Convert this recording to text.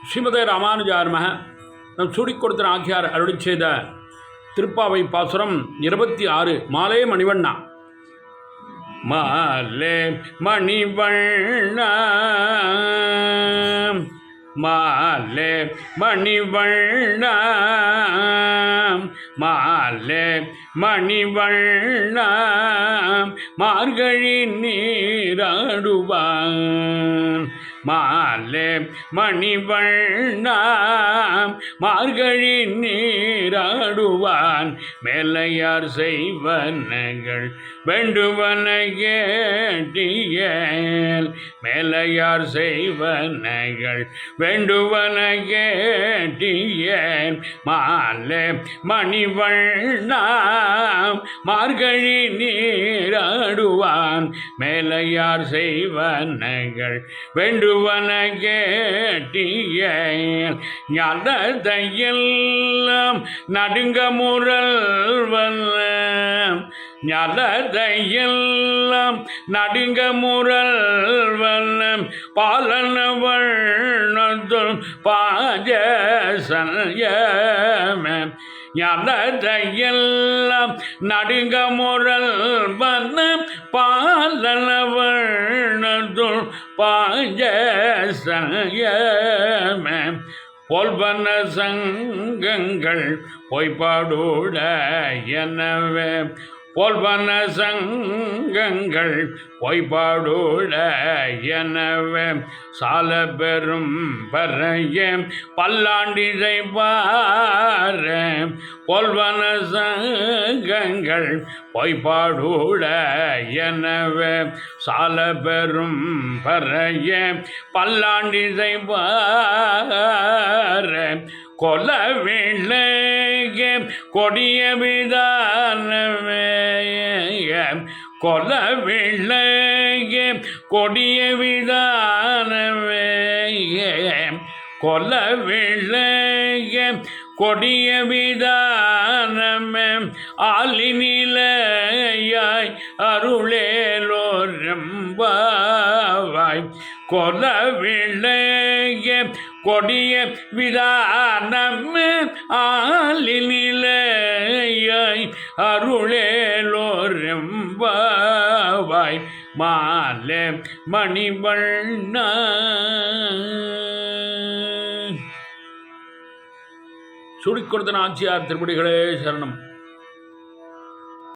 ஸ்ரீமதே ராமானுஜார் நமः. நம் சூடிக் கொடுத்த ஆக்கியார் அருளி செய்த திருப்பாவை பாசுரம் 26. மாலே மணிவண்ணா. மாலே மணிவண்ணா, மாலே மணிவண்ணா, மாலே மணிவண்ணா, மார்கழி நீராடுவான். மாலே மணிவண்ணா, மார்கழி நீராடுவான். மேலையார் செய்வனகள் வேண்டுவன கேட்டியேல், மேலையார் செய்வனகள் வேண்டுவன கேட்டியேல். மாலே மணிவண்ணா, மார்கழி நீராடுவான். மேலையார் செய்வனகள் வேண்டுவன கேட்டியேல். ஞானதையெல்லாம் நடுங்க முரல்வல்ல, ஞானதையெல்லாம் நடுங்க முரல்வல்லம். பாலனவள் பாஜசல்யம, ஞானதையெல்லாம் நடுங்க முரல்வல்லம். பாலனவள் பாஜசல்யம, போல்வன சங்கங்கள் பொய்பாடோட எனவே, போல்வன சங்கங்கள் பொய்பாடோட எனவே. சால பெரும் பறைய பல்லாண்டிசை பார, போல்வன சங்கங்கள் பொய்பாடோட எனவே. சால பெரும் பறைய பல்லாண்டிசை பார, கொல விளக கொடிய விதானமே, கொல விளக கொடிய விதானமே, கொல விளக கொடிய விதானமே. ஆலினிலையாய் அருளேலோரம்பாவாய், கொல விளக கொடிய விதானமே. ஆலினிலையாய் அருளேலோரம்பாவாய். மாலே மணிவண்ணா. சூடிக் கொடுத்த நாச்சியார் திருப்படிகளே சரணம்.